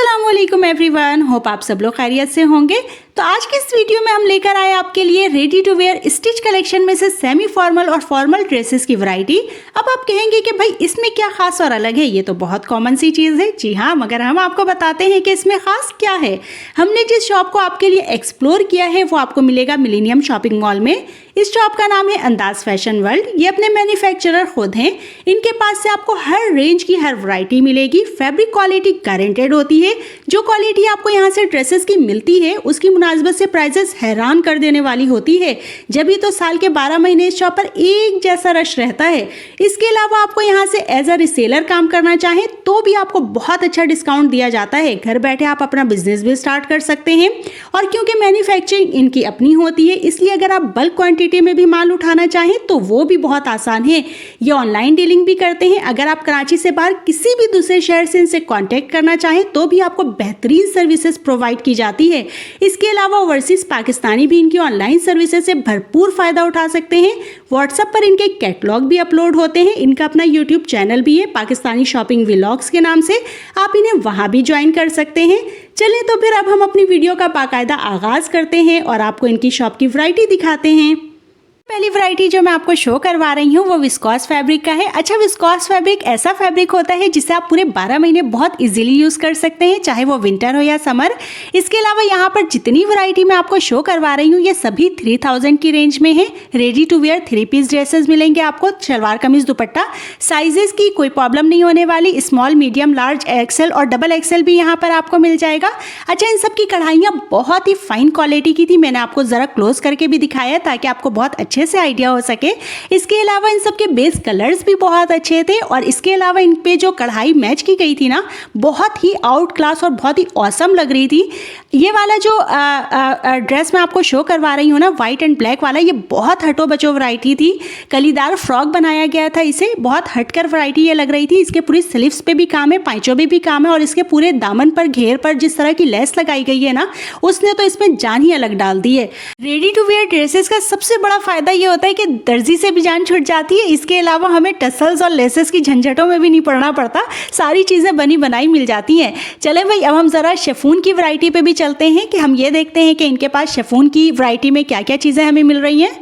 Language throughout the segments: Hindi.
अस्सलामुअलैकुम एवरीवन, होप आप सब लोग खैरियत से होंगे। तो आज के इस वीडियो में हम लेकर आए आपके लिए ready to wear stitch collection में से सेमी फॉर्मल और फॉर्मल ड्रेसेस की वैरायटी। अब आप कहेंगे कि भाई इसमें क्या खास और अलग है, ये तो बहुत कॉमन सी चीज़ है। जी हाँ, मगर हम आपको बताते हैं कि इसमें खास क्या है। हमने जिस शॉप को आपके लिए एक्सप्लोर किया है वो आपको मिलेगा मिलेनियम शॉपिंग मॉल में। इस शॉप का नाम है अंदाज फैशन वर्ल्ड। ये अपने मैन्युफैक्चरर खुद हैं। इनके पास से आपको हर रेंज की हर वैरायटी मिलेगी। फैब्रिक क्वालिटी गारंटेड होती है। जो क्वालिटी आपको यहाँ से ड्रेसेस की मिलती है उसकी मुनासबत से प्राइसेस हैरान कर देने वाली होती है। जब भी तो साल के 12 महीने इस शॉप पर एक जैसा रश रहता है। इसके अलावा आपको यहाँ से एज अ रिसेलर काम करना चाहें तो भी आपको बहुत अच्छा डिस्काउंट दिया जाता है। घर बैठे आप अपना बिजनेस भी स्टार्ट कर सकते हैं। और क्योंकि मैन्युफैक्चरिंग इनकी अपनी होती है, इसलिए अगर आप बल्क क्वांटिटी में भी माल उठाना चाहें तो वो भी बहुत आसान है। ये ऑनलाइन डीलिंग भी करते हैं। अगर आप कराची से बाहर किसी भी दूसरे शहर से इनसे कांटेक्ट करना चाहें तो भी आपको बेहतरीन सर्विसेज प्रोवाइड की जाती है। इसके अलावा ओवरसीज पाकिस्तानी भी इनकी ऑनलाइन सर्विसेज से भरपूर फायदा उठा सकते हैं। व्हाट्सएप पर इनके कैटलॉग भी अपलोड होते हैं। इनका अपना यूट्यूब चैनल भी है पाकिस्तानी शॉपिंग व्लॉग्स के नाम से, आप इन्हें वहां भी ज्वाइन कर सकते हैं। चलिए तो फिर अब हम अपनी वीडियो का बाकायदा आगाज करते हैं और आपको इनकी शॉप की वैरायटी दिखाते हैं। पहली वैरायटी जो मैं आपको शो करवा रही हूँ वो विस्कॉस फैब्रिक का है। अच्छा, विस्कॉस फैब्रिक ऐसा फैब्रिक होता है जिसे आप पूरे 12 महीने बहुत इजीली यूज कर सकते हैं, चाहे वो विंटर हो या समर। इसके अलावा यहाँ पर जितनी वैरायटी मैं आपको शो करवा रही हूँ ये सभी 3000 की रेंज में है। Ready to wear 3 piece dresses मिलेंगे आपको, शलवार कमीज दुपट्टा। साइजेस की कोई प्रॉब्लम नहीं होने वाली। स्मॉल, मीडियम, लार्ज, एक्सेल और डबल एक्सेल भी यहाँ पर आपको मिल जाएगा। अच्छा, इन सब की कढ़ाइयाँ बहुत ही फाइन क्वालिटी की थी। मैंने आपको जरा क्लोज करके भी दिखाया ताकि आपको बहुत अच्छे से आइडिया हो सके। इसके अलावा इन सब के बेस कलर्स भी बहुत अच्छे थे और इसके अलावा इन पे जो कढ़ाई मैच की गई थी ना, बहुत ही आउट क्लास और बहुत ही ऑसम लग रही थी। ये वाला जो ड्रेस मैं आपको शो करवा रही हूँ ना, वाइट एंड ब्लैक वाला, ये बहुत हटो बचो वैरायटी थी। कलीदार फ्रॉक बनाया गया था इसे, बहुत हटकर वैरायटी ये लग रही थी। इसके पूरी स्लीव्स पे भी काम है, पाइचों पे भी काम है और इसके पूरे दामन पर घेर पर जिस तरह की लेस लगाई गई है ना, उसने तो इसमें जान ही अलग डाल दी है। रेडी टू वेयर ड्रेसेस का सबसे बड़ा फायदा ये होता है कि दर्जी से भी जान छूट जाती है। इसके अलावा हमें टसल्स और लेसेस की झंझटों में भी नहीं पड़ना पड़ता, सारी चीज़ें बनी बनाई मिल जाती हैं। चले भाई, अब हम ज़रा शिफॉन की वैरायटी पे भी चलते हैं कि हम ये देखते हैं कि इनके पास शिफॉन की वैरायटी में क्या क्या चीज़ें हमें मिल रही हैं।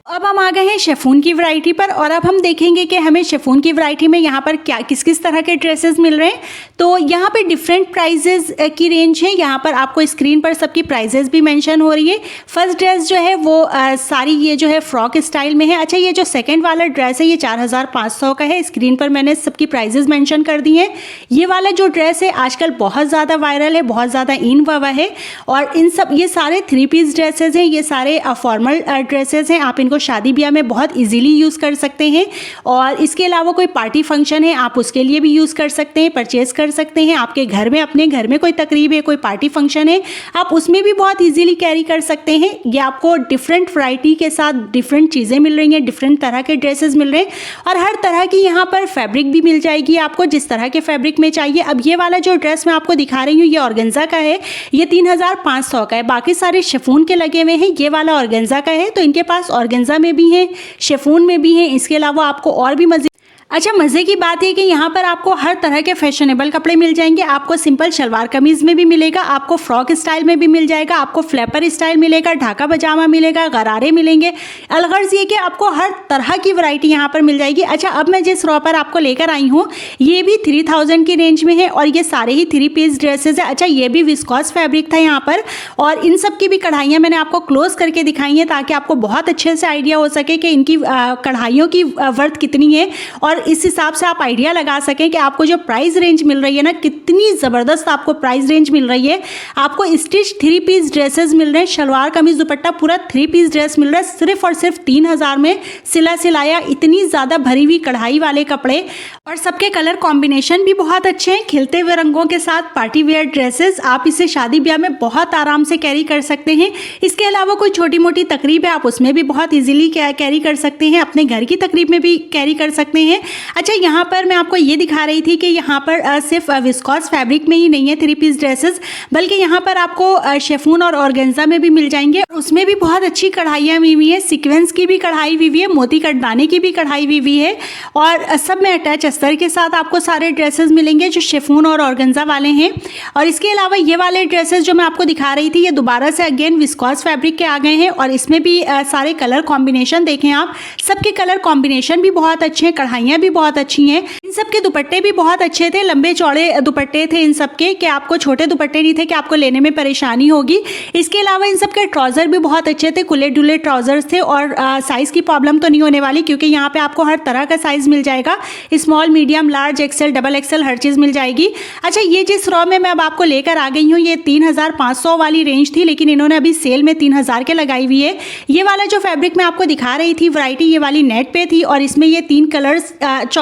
अब हम आ गए हैं शिफॉन की वैरायटी पर और अब हम देखेंगे कि हमें शिफॉन की वैरायटी में यहाँ पर क्या किस किस तरह के ड्रेसेस मिल रहे हैं। तो यहाँ पे डिफरेंट प्राइजेस की रेंज है। यहाँ पर आपको स्क्रीन पर सबकी प्राइजेस भी मेंशन हो रही है। फर्स्ट ड्रेस जो है वो सारी ये जो है फ्रॉक स्टाइल में है। अच्छा, ये जो सेकेंड वाला ड्रेस है ये 4500 का है। स्क्रीन पर मैंने सबकी प्राइजेस मेंशन कर दी हैं। ये वाला जो ड्रेस है आजकल बहुत ज़्यादा वायरल है, बहुत ज़्यादा इन हुआ है और इन सब ये सारे 3 पीस ड्रेसेस हैं। ये सारे फॉर्मल ड्रेसेस हैं। आप इनको शादी ब्याह में बहुत इजीली यूज़ कर सकते हैं और इसके अलावा कोई पार्टी फंक्शन है आप उसके लिए भी यूज़ कर सकते हैं, परचेज कर सकते हैं। आपके घर में, अपने घर में कोई तकरीब है, कोई पार्टी फंक्शन है, आप उसमें भी बहुत इजीली कैरी कर सकते हैं। ये आपको डिफरेंट वैरायटी के साथ डिफरेंट चीज़ें मिल रही हैं, डिफरेंट तरह के ड्रेसेस मिल रहे हैं और हर तरह की यहाँ पर फैब्रिक भी मिल जाएगी आपको, जिस तरह के फैब्रिक में चाहिए। अब ये वाला जो ड्रेस मैं आपको दिखा रही हूँ ये ऑर्गेन्जा का है। ये 3500 का है। बाकी सारे शिफॉन के लगे हुए हैं, ये वाला ऑर्गेन्जा का है। तो इनके पास ऑर्गेन्जा में भी है, शिफॉन में भी है। इसके अलावा आपको और भी मज़े अच्छा, मज़े की बात है कि यहाँ पर आपको हर तरह के फैशनेबल कपड़े मिल जाएंगे। आपको सिंपल शलवार कमीज़ में भी मिलेगा, आपको फ्रॉक स्टाइल में भी मिल जाएगा, आपको फ्लैपर स्टाइल मिलेगा, ढाका पजामा मिलेगा, गरारे मिलेंगे। अलगर्ज ये कि आपको हर तरह की वैरायटी यहाँ पर मिल जाएगी। अच्छा, अब मैं जिस रॉ पर आपको लेकर आई हूँ ये भी 3000 की रेंज में है और ये सारे ही 3 पीस ड्रेसेस है। अच्छा, ये भी विस्कॉस फैब्रिक था यहाँ पर और इन सब की भी कढ़ाइयाँ मैंने आपको क्लोज करके दिखाई हैं ताकि आपको बहुत अच्छे से आइडिया हो सके कि इनकी कढ़ाइयों की वर्थ कितनी है और इस हिसाब से आप आइडिया लगा सकें कि आपको जो प्राइस रेंज मिल रही है ना, कितनी ज़बरदस्त आपको प्राइस रेंज मिल रही है। आपको स्टिच 3 पीस ड्रेसेस मिल रहे हैं, शलवार कमीज दुपट्टा पूरा 3 पीस ड्रेस मिल रहा है सिर्फ और सिर्फ 3000 में। सिला सिलाया, इतनी ज़्यादा भरी हुई कढ़ाई वाले कपड़े और सबके कलर कॉम्बिनेशन भी बहुत अच्छे हैं, खिलते हुए रंगों के साथ पार्टी वेयर ड्रेसेस। आप इसे शादी ब्याह में बहुत आराम से कैरी कर सकते हैं। इसके अलावा कोई छोटी मोटी तकरीब है आप उसमें भी बहुत ईजिली कैरी कर सकते हैं, अपने घर की तकरीब में भी कैरी कर सकते हैं। अच्छा, यहाँ पर मैं आपको ये दिखा रही थी कि यहाँ पर सिर्फ विस्कॉस फैब्रिक में ही नहीं है 3 पीस ड्रेसेस, बल्कि यहाँ पर आपको शिफॉन और ऑर्गेन्जा में भी मिल जाएंगे। उसमें भी बहुत अच्छी कढ़ाइयाँ हुई हुई है, सीक्वेंस की भी कढ़ाई हुई हुई है, मोती कटदाने की भी कढ़ाई हुई हुई है और सब में अटैच अस्तर के साथ आपको सारे ड्रेसेस मिलेंगे जो शिफॉन और ऑर्गेन्जा वाले हैं। और इसके अलावा ये वाले ड्रेसेस जो मैं आपको दिखा रही थी ये दोबारा से अगेन विस्कॉस फैब्रिक के आ गए हैं और इसमें भी सारे कलर कॉम्बिनेशन देखें आप, सबके कलर कॉम्बिनेशन भी बहुत अच्छे हैं, कढ़ाइयाँ भी बहुत अच्छी हैं। इन सब के दुपट्टे भी बहुत अच्छे थे, लंबे चौड़े दुपट्टे थे इन सब के, कि आपको छोटे दुपट्टे नहीं थे कि आपको लेने में परेशानी होगी। इसके अलावा इन सब के ट्राउज़र भी बहुत अच्छे थे, खुले डुले ट्राउज़र्स थे और साइज़ की प्रॉब्लम तो नहीं होने वाली क्योंकि यहाँ पे आपको हर तरह का साइज़ मिल जाएगा, small, medium, large, XL, double XL, हर चीज़ मिल जाएगी। अच्छा, ये जिस रॉ में मैं अब आपको लेकर आ गई हूँ ये 3500 वाली रेंज थी, लेकिन इन्होंने अभी सेल में 3000 के लगाई हुई है। ये वाला जो फैब्रिक मैं आपको दिखा रही थी वैरायटी, ये वाली नेट पे थी और इसमें ये 3 कलर्स,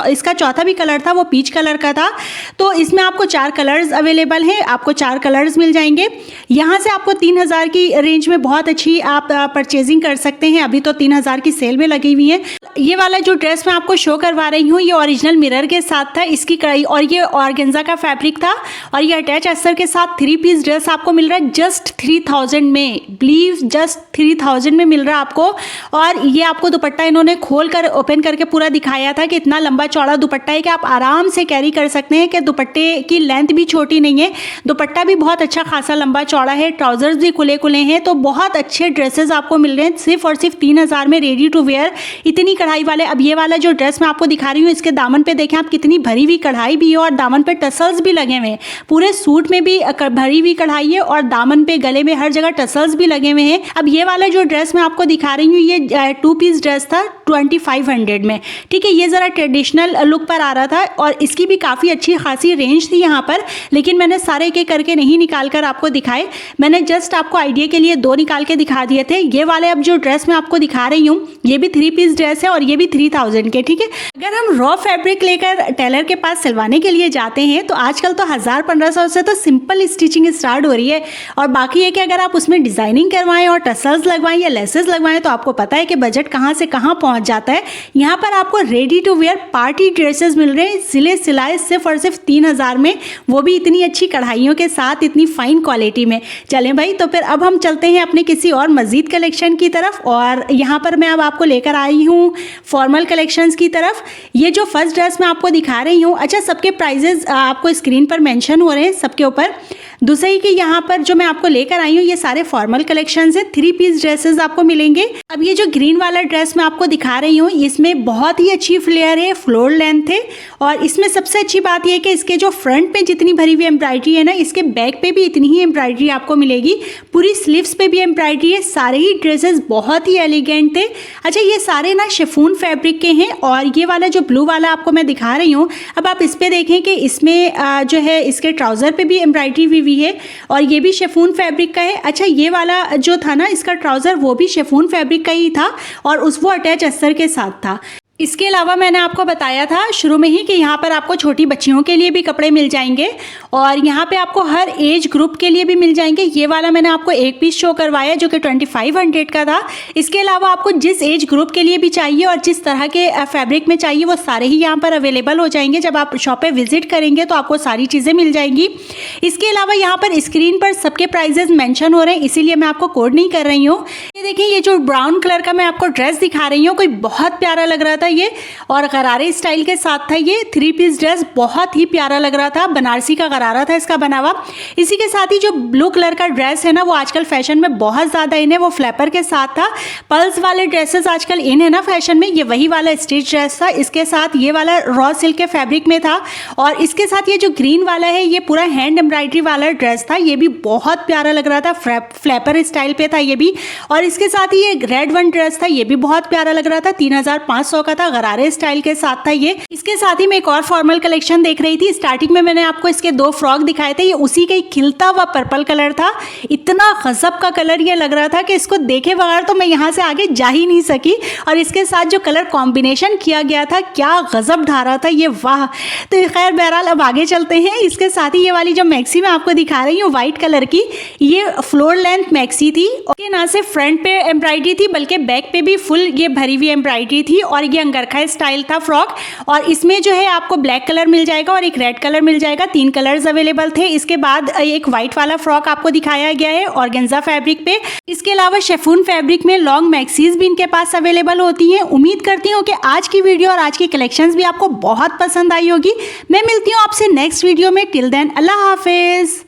इसका चौथा भी कलर था वो पीच कलर का था, तो इसमें आपको 4 कलर्स अवेलेबल हैं, आपको 4 कलर्स मिल जाएंगे। यहाँ से आपको 3000 की रेंज में बहुत अच्छी आप परचेजिंग कर सकते हैं, अभी तो 3000 की सेल में लगी हुई है। ये वाला जो ड्रेस मैं आपको शो करवा रही हूँ ये ओरिजिनल मिरर के साथ था, इसकी कढ़ाई, और ये ऑर्गेन्जा का फैब्रिक था और ये अटैच अस्तर के साथ 3 पीस ड्रेस आपको मिल रहा है जस्ट 3000 में, बिलीव जस्ट 3000 में मिल रहा है आपको। और ये आपको दुपट्टा इन्होंने खोल कर ओपन करके पूरा दिखाया था कि इतना लंबा चौड़ा दुपट्टा है कि आप आराम से कैरी कर सकते हैं, कि दुपट्टे की लेंथ भी छोटी नहीं है, दुपट्टा भी बहुत अच्छा खासा लंबा चौड़ा है, ट्राउजर्स भी खुले खुले हैं, तो बहुत अच्छे ड्रेसेस आपको मिल रहे हैं सिर्फ और सिर्फ 3000 में, रेडी टू वेयर, इतनी कढ़ाई वाले। अब ये वाला जो ड्रेस मैं आपको दिखा रही हूँ इसके दामन पे देखें आप, कितनी भरी हुई कढ़ाई भी है और दामन पे टसल्स भी लगे हुए हैं, पूरे सूट में भी भरी हुई कढ़ाई है और दामन पे, गले में, हर जगह टसल्स भी लगे हुए हैं। अब ये वाला जो ड्रेस मैं आपको दिखा रही हूँ ये 2 पीस ड्रेस था 2500 में, ठीक है। ये ज़रा ट्रेडिशनल लुक पर आ रहा था और इसकी भी काफ़ी अच्छी खासी रेंज थी यहाँ पर, लेकिन मैंने सारे एक एक करके नहीं निकाल कर आपको दिखाए, मैंने जस्ट आपको आइडिया के लिए 2 निकाल के दिखा दिए थे। ये वाले अब जो ड्रेस मैं आपको दिखा रही हूँ ये भी 3 पीस ड्रेस है और ये भी 3000 के, ठीक है। अगर हम रॉ फैब्रिक लेकर टेलर के पास सिलवाने के लिए जाते हैं तो आजकल तो 1000-1500 से तो सिंपल स्टिचिंग स्टार्ट हो रही है, और बाकी है कि अगर आप उसमें डिज़ाइनिंग करवाएं और टसल्स लगवाएं या लेसेस लगवाएं तो आपको पता है कि बजट कहाँ से कहाँ पहुँच जाता है। यहाँ पर आपको ready to wear party dresses मिल रहे हैं सिले सिलाए सिर्फ और सिर्फ 3000 में, वो भी इतनी अच्छी कढ़ाइयों के साथ, इतनी फाइन क्वालिटी में। चलें भाई, तो फिर अब हम चलते हैं अपने किसी और मज़ीद कलेक्शन की तरफ, और यहाँ पर मैं अब आपको लेकर आई हूँ फॉर्मल कलेक्शंस की तरफ। ये जो फर्स्ट ड्रेस मैं आपको दिखा रही हूँ, अच्छा सबके प्राइजेस आपको स्क्रीन पर मेंशन हो रहे हैं सबके ऊपर। दूसरी कि यहाँ पर जो मैं आपको लेकर आई हूँ ये सारे फॉर्मल कलेक्शंस है, 3 पीस ड्रेसेस आपको मिलेंगे। अब ये जो ग्रीन वाला ड्रेस मैं आपको दिखा रही हूँ इसमें बहुत ही अच्छी फ्लेयर है, फ्लोर लेंथ है, और इसमें सबसे अच्छी बात यह है कि इसके जो फ्रंट पे जितनी भरी हुई एम्ब्रॉयडरी है ना, इसके बैक पे भी इतनी ही एम्ब्रॉयडरी आपको मिलेगी, पूरी स्लीव्स पे भी एम्ब्रॉयडरी है। सारे ही ड्रेसेस बहुत ही एलिगेंट थे। अच्छा, ये सारे ना शिफॉन फैब्रिक के हैं, और ये वाला जो ब्लू वाला आपको मैं दिखा रही हूँ, अब आप इस पे देखें कि इसमें जो है इसके ट्राउज़र पे भी एम्ब्रॉयडरी हुई है और ये भी शिफॉन फैब्रिक का है। अच्छा, ये वाला जो था ना इसका ट्राउज़र वो भी शिफॉन फैब्रिक का ही था और वो अटैच अस्तर के साथ था। इसके अलावा मैंने आपको बताया था शुरू में ही कि यहाँ पर आपको छोटी बच्चियों के लिए भी कपड़े मिल जाएंगे और यहाँ पे आपको हर एज ग्रुप के लिए भी मिल जाएंगे। ये वाला मैंने आपको एक पीस शो करवाया जो कि 2500 का था। इसके अलावा आपको जिस एज ग्रुप के लिए भी चाहिए और जिस तरह के फैब्रिक में चाहिए वो सारे ही यहाँ पर अवेलेबल हो जाएंगे। जब आप शॉप पे विजिट करेंगे तो आपको सारी चीज़ें मिल जाएंगी। इसके अलावा यहाँ पर स्क्रीन पर सबके प्राइजेस मेंशन हो रहे हैं, इसीलिए मैं आपको कोड नहीं कर रही हूँ। ये देखिए, ये जो ब्राउन कलर का मैं आपको ड्रेस दिखा रही हूँ, कोई बहुत प्यारा लग रहा था ये, और गरारे स्टाइल के साथ था। ये 3 पीस ड्रेस बहुत ही प्यारा लग रहा था, बनारसी का गरारा था इसका बना हुआ। इसी के साथ ही जो ब्लू कलर का ड्रेस है ना, वो आजकल फैशन में बहुत ज़्यादा इन है, वो फ्लैपर के साथ था। पल्स वाले ड्रेसेस आजकल इन है ना फैशन में, ये वही वाला स्टिच ड्रेस था। इसके साथ ये वाला रॉ सिल्क के फैब्रिक में था, और इसके साथ ये जो ग्रीन वाला है ये पूरा हैंड एम्ब्रॉयडरी वाला ड्रेस था। ये भी बहुत प्यारा लग रहा था, फ्लैपर स्टाइल पे था ये भी। और इसके साथ ही ये रेड वन ड्रेस था, ये भी बहुत प्यारा लग रहा था, 3500 का था, गरारे स्टाइल के साथ था ये। इसके साथ ही मैं एक और फॉर्मल कलेक्शन देख रही थी। स्टार्टिंग में मैंने आपको इसके 2 फ्रॉक दिखाए थे, ये उसी का ही खिलता हुआ पर्पल कलर था। इतना गजब का कलर ये लग रहा था कि इसको देखे बगैर तो मैं यहाँ से आगे जा ही नहीं सकी। और इसके साथ जो कलर कॉम्बिनेशन किया गया था, क्या गजब ढा रहा था ये, वाह। तो खैर बहरहाल अब आगे चलते हैं। इसके साथ ही ये वाली जो मैक्सी मैं आपको दिखा रही हूँ व्हाइट कलर की, ये फ्लोर लेंथ मैक्सी थी। और ना सिर्फ फ्रंट पे एम्ब्रॉयडरी थी बल्कि बैक पे भी फुल ये भरी हुई एम्ब्रॉयडरी थी, और ये अंगरखा स्टाइल था फ्रॉक, और इसमें जो है आपको ब्लैक कलर मिल जाएगा और एक रेड कलर मिल जाएगा, 3 कलर्स अवेलेबल थे। इसके बाद एक व्हाइट वाला फ्रॉक आपको दिखाया गया है ऑर्गेन्जा फैब्रिक पे। इसके अलावा शेफून फैब्रिक में लॉन्ग मैक्सीज भी इनके पास अवेलेबल होती हैं। उम्मीद करती हूँ कि आज की वीडियो और आज की कलेक्शंस भी आपको बहुत पसंद आई होगी। मैं मिलती हूँ आपसे नेक्स्ट वीडियो में। टिल देन अल्लाह हाफिज।